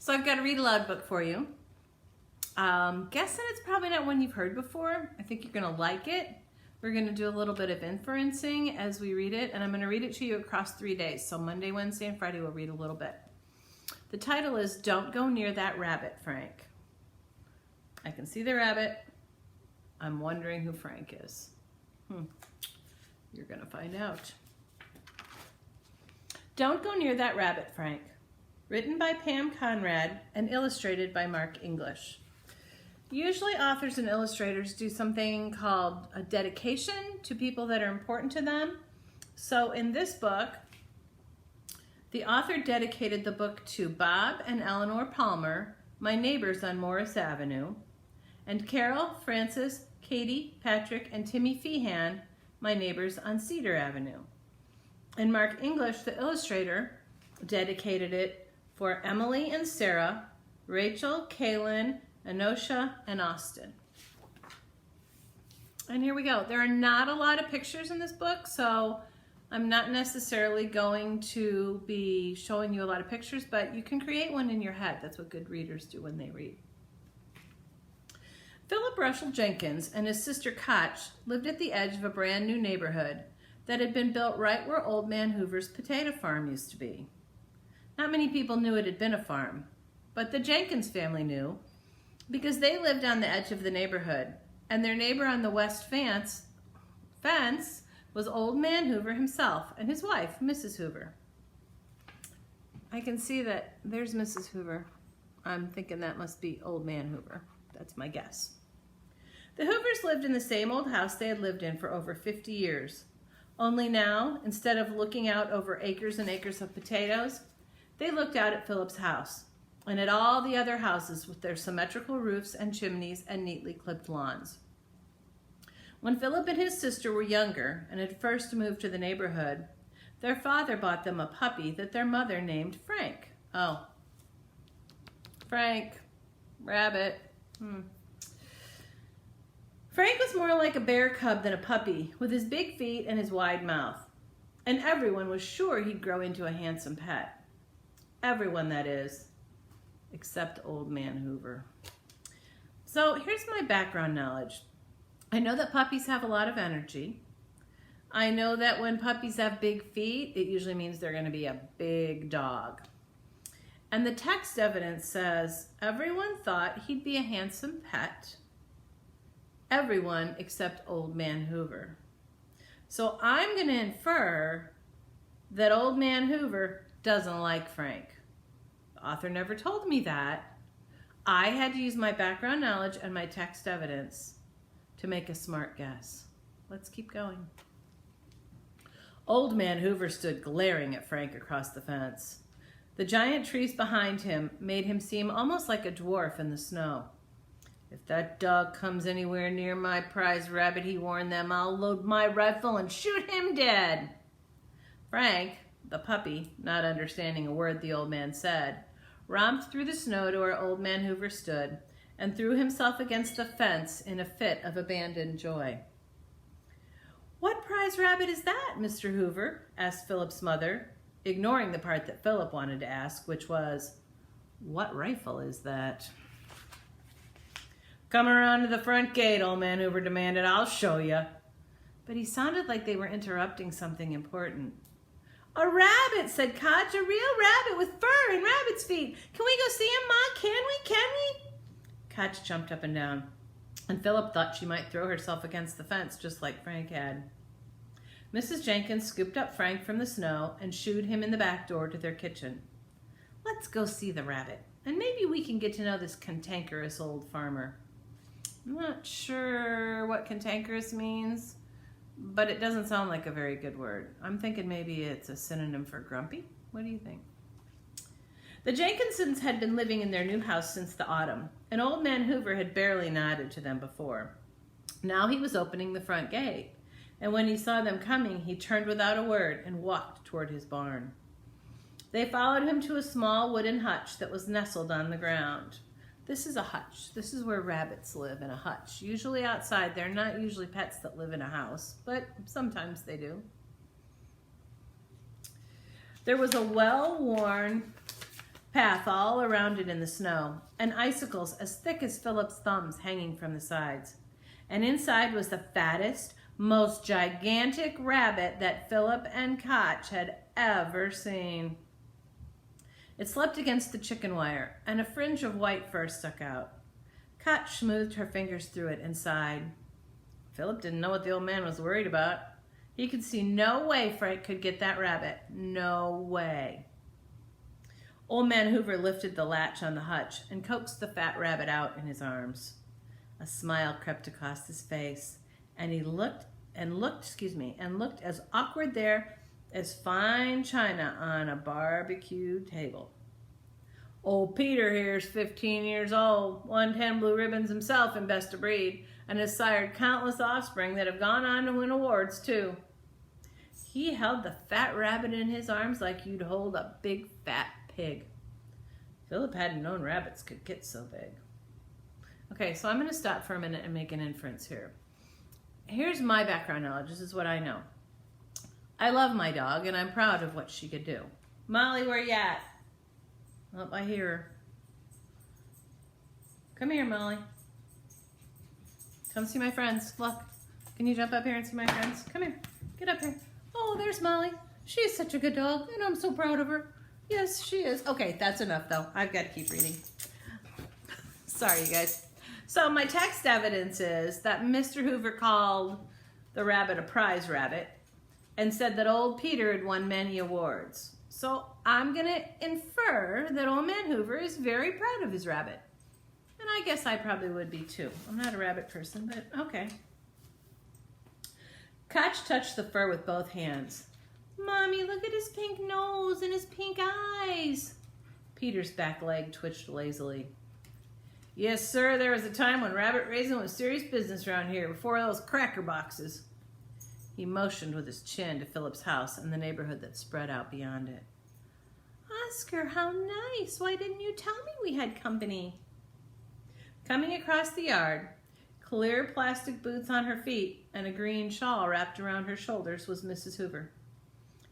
So I've got a read aloud book for you. Guessing it's probably not one you've heard before. I think you're gonna like it. We're gonna do a little bit of inferencing as we read it, and I'm gonna read it to you across 3 days. So Monday, Wednesday, and Friday we'll read a little bit. The title is Don't Go Near That Rabbit, Frank. I can see the rabbit. I'm wondering who Frank is. You're gonna find out. Don't Go Near That Rabbit, Frank. Written by Pam Conrad and illustrated by Mark English. Usually authors and illustrators do something called a dedication to people that are important to them. So in this book, the author dedicated the book to Bob and Eleanor Palmer, my neighbors on Morris Avenue, and Carol, Francis, Katie, Patrick, and Timmy Feehan, my neighbors on Cedar Avenue. And Mark English, the illustrator, dedicated it for Emily and Sarah, Rachel, Kaylin, Anosha, and Austin. And here we go. There are not a lot of pictures in this book, so I'm not necessarily going to be showing you a lot of pictures, but you can create one in your head. That's what good readers do when they read. Philip Russell Jenkins and his sister Koch lived at the edge of a brand new neighborhood that had been built right where Old Man Hoover's potato farm used to be. Not many people knew it had been a farm, but the Jenkins family knew because they lived on the edge of the neighborhood, and their neighbor on the west fence was Old Man Hoover himself and his wife, Mrs. Hoover. I can see that there's Mrs. Hoover. I'm thinking that must be Old Man Hoover. That's my guess. The Hoovers lived in the same old house they had lived in for over 50 years. Only now, instead of looking out over acres and acres of potatoes, they looked out at Philip's house and at all the other houses with their symmetrical roofs and chimneys and neatly clipped lawns. When Philip and his sister were younger and had first moved to the neighborhood, their father bought them a puppy that their mother named Frank. Oh, Frank, rabbit. Frank was more like a bear cub than a puppy, with his big feet and his wide mouth. And everyone was sure he'd grow into a handsome pet. Everyone, that is, except Old Man Hoover. So here's my background knowledge. I know that puppies have a lot of energy. I know that when puppies have big feet, it usually means they're going to be a big dog. And the text evidence says everyone thought he'd be a handsome pet. Everyone except Old Man Hoover. So I'm going to infer that Old Man Hoover doesn't like Frank. The author never told me that. I had to use my background knowledge and my text evidence to make a smart guess. Let's keep going. Old Man Hoover stood glaring at Frank across the fence. The giant trees behind him made him seem almost like a dwarf in the snow. If that dog comes anywhere near my prize rabbit, he warned them, I'll load my rifle and shoot him dead. Frank, the puppy, not understanding a word the old man said, romped through the snow to where Old Man Hoover stood and threw himself against the fence in a fit of abandoned joy. What prize rabbit is that, Mr. Hoover? Asked Philip's mother, ignoring the part that Philip wanted to ask, which was, what rifle is that? Come around to the front gate, Old Man Hoover demanded. I'll show you. But he sounded like they were interrupting something important. A rabbit, said Koch, a real rabbit with fur and rabbit's feet. Can we go see him, Ma? Can we? Koch jumped up and down, and Philip thought she might throw herself against the fence just like Frank had. Mrs. Jenkins scooped up Frank from the snow and shooed him in the back door to their kitchen. Let's go see the rabbit, and maybe we can get to know this cantankerous old farmer. I'm not sure what cantankerous means, but it doesn't sound like a very good word. I'm thinking maybe it's a synonym for grumpy. What do you think? The Jenkinsons had been living in their new house since the autumn, and Old Man Hoover had barely nodded to them before. Now he was opening the front gate, and when he saw them coming, he turned without a word and walked toward his barn. They followed him to a small wooden hutch that was nestled on the ground. This is a hutch. This is where rabbits live, in a hutch. Usually outside. They're not usually pets that live in a house, but sometimes they do. There was a well-worn path all around it in the snow, and icicles as thick as Philip's thumbs hanging from the sides. And inside was the fattest, most gigantic rabbit that Philip and Koch had ever seen. It slept against the chicken wire, and a fringe of white fur stuck out. Koch smoothed her fingers through it and sighed. Philip didn't know what the old man was worried about. He could see no way Frank could get that rabbit. No way. Old Man Hoover lifted the latch on the hutch and coaxed the fat rabbit out in his arms. A smile crept across his face, and he looked as awkward there as fine china on a barbecue table. Old Peter here's 15 years old, won 10 blue ribbons himself in Best of Breed, and has sired countless offspring that have gone on to win awards too. He held the fat rabbit in his arms like you'd hold a big fat pig. Philip hadn't known rabbits could get so big. Okay, so I'm going to stop for a minute and make an inference here. Here's my background knowledge. This is what I know. I love my dog, and I'm proud of what she could do. Molly, where you at? Oh, I hear her. Come here, Molly. Come see my friends. Look. Can you jump up here and see my friends? Come here. Get up here. Oh, there's Molly. She's such a good dog, and I'm so proud of her. Yes, she is. Okay, that's enough, though. I've got to keep reading. Sorry, you guys. So my text evidence is that Mr. Hoover called the rabbit a prize rabbit and said that old Peter had won many awards. So I'm going to infer that old man Hoover is very proud of his rabbit. And I guess I probably would be too. I'm not a rabbit person, but okay. Koch touched the fur with both hands. Mommy, look at his pink nose and his pink eyes. Peter's back leg twitched lazily. Yes, sir, there was a time when rabbit raising was serious business around here, before those cracker boxes. He motioned with his chin to Philip's house and the neighborhood that spread out beyond it. Oscar, how nice. Why didn't you tell me we had company? Coming across the yard, clear plastic boots on her feet and a green shawl wrapped around her shoulders, was Mrs. Hoover.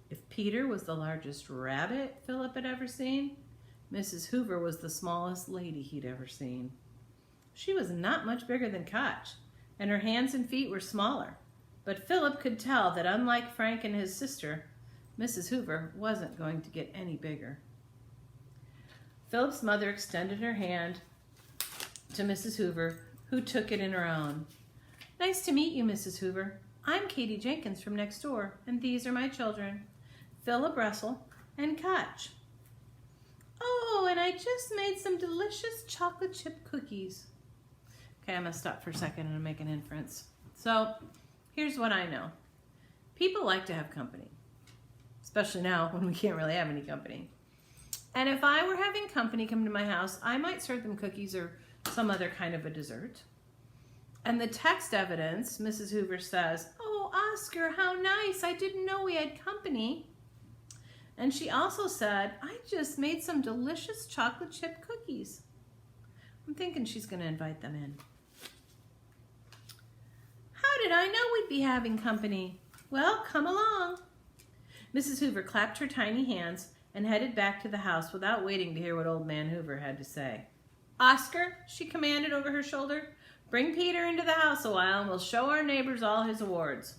If Peter was the largest rabbit Philip had ever seen, Mrs. Hoover was the smallest lady he'd ever seen. She was not much bigger than Koch, and her hands and feet were smaller. But Philip could tell that unlike Frank and his sister, Mrs. Hoover wasn't going to get any bigger. Philip's mother extended her hand to Mrs. Hoover, who took it in her own. Nice to meet you, Mrs. Hoover. I'm Katie Jenkins from next door, and these are my children, Philip Russell and Koch. Oh, and I just made some delicious chocolate chip cookies. Okay, I'm going to stop for a second and make an inference. So, here's what I know. People like to have company, especially now when we can't really have any company. And if I were having company come to my house, I might serve them cookies or some other kind of a dessert. And the text evidence, Mrs. Hoover says, oh, Oscar, how nice. I didn't know we had company. And she also said, I just made some delicious chocolate chip cookies. I'm thinking she's going to invite them in. How did I know we'd be having company? Well, come along. Mrs. Hoover clapped her tiny hands and headed back to the house without waiting to hear what old man Hoover had to say. Oscar, she commanded over her shoulder, bring Peter into the house a while and we'll show our neighbors all his awards.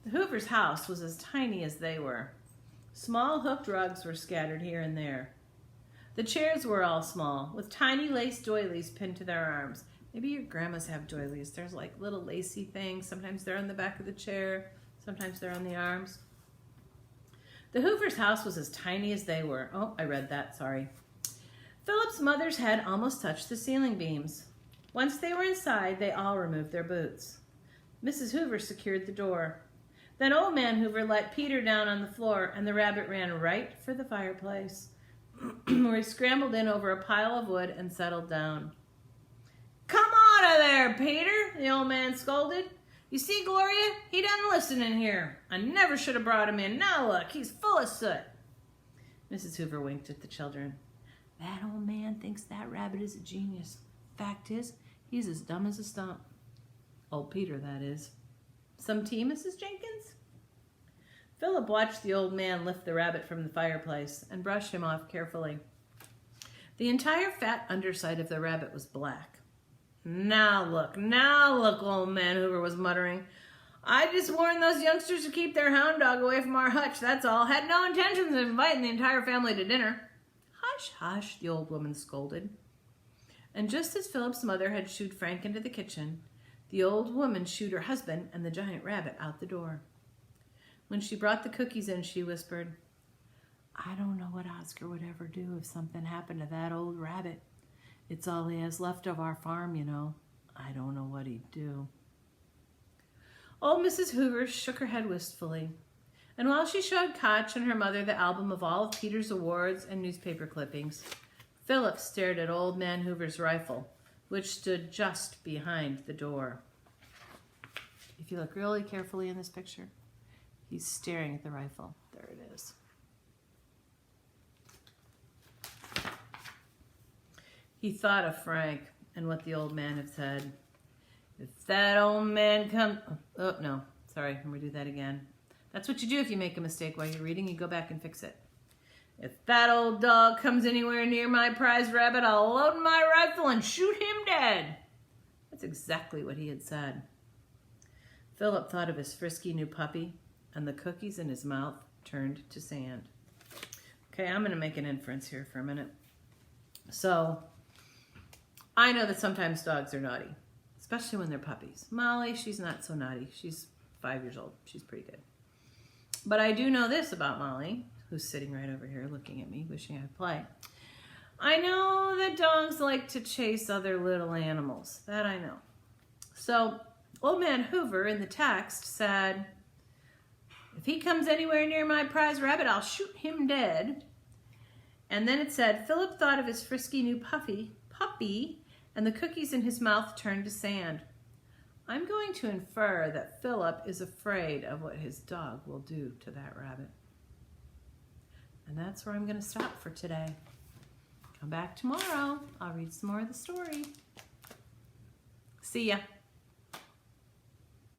The Hoover's house was as tiny as they were. Small hooked rugs were scattered here and there. The chairs were all small, with tiny lace doilies pinned to their arms. Maybe your grandmas have doilies. There's like little lacy things. Sometimes they're on the back of the chair. Sometimes they're on the arms. The Hoover's house was as tiny as they were. Oh, I read that, sorry. Philip's mother's head almost touched the ceiling beams. Once they were inside, they all removed their boots. Mrs. Hoover secured the door. Then old man Hoover let Peter down on the floor, and the rabbit ran right for the fireplace, where he scrambled in over a pile of wood and settled down. Come out of there, Peter, the old man scolded. You see, Gloria, he doesn't listen in here. I never should have brought him in. Now look, he's full of soot. Mrs. Hoover winked at the children. That old man thinks that rabbit is a genius. Fact is, he's as dumb as a stump. Old Peter, that is. Some tea, Mrs. Jenkins? Philip watched the old man lift the rabbit from the fireplace and brush him off carefully. The entire fat underside of the rabbit was black. Now look, old man Hoover was muttering. I just warned those youngsters to keep their hound dog away from our hutch, that's all. Had no intentions of inviting the entire family to dinner. Hush, hush, the old woman scolded. And just as Philip's mother had shooed Frank into the kitchen, the old woman shooed her husband and the giant rabbit out the door. When she brought the cookies in, she whispered, I don't know what Oscar would ever do if something happened to that old rabbit. It's all he has left of our farm, you know. I don't know what he'd do. Old Mrs. Hoover shook her head wistfully, and while she showed Koch and her mother the album of all of Peter's awards and newspaper clippings, Philip stared at old man Hoover's rifle, which stood just behind the door. If you look really carefully in this picture, he's staring at the rifle. There it is. He thought of Frank and what the old man had said. If that old man comes... Oh, no. Sorry, I'm going to do that again. That's what you do if you make a mistake while you're reading. You go back and fix it. If that old dog comes anywhere near my prize rabbit, I'll load my rifle and shoot him dead. That's exactly what he had said. Philip thought of his frisky new puppy, and the cookies in his mouth turned to sand. Okay, I'm going to make an inference here for a minute. So, I know that sometimes dogs are naughty, especially when they're puppies. Molly, she's not so naughty. She's 5 years old. She's pretty good. But I do know this about Molly, who's sitting right over here looking at me, wishing I'd play. I know that dogs like to chase other little animals. That I know. So, old man Hoover in the text said, if he comes anywhere near my prize rabbit, I'll shoot him dead. And then it said, Philip thought of his frisky new puppy, and the cookies in his mouth turned to sand. I'm going to infer that Philip is afraid of what his dog will do to that rabbit. And that's where I'm going to stop for today. Come back tomorrow. I'll read some more of the story. See ya.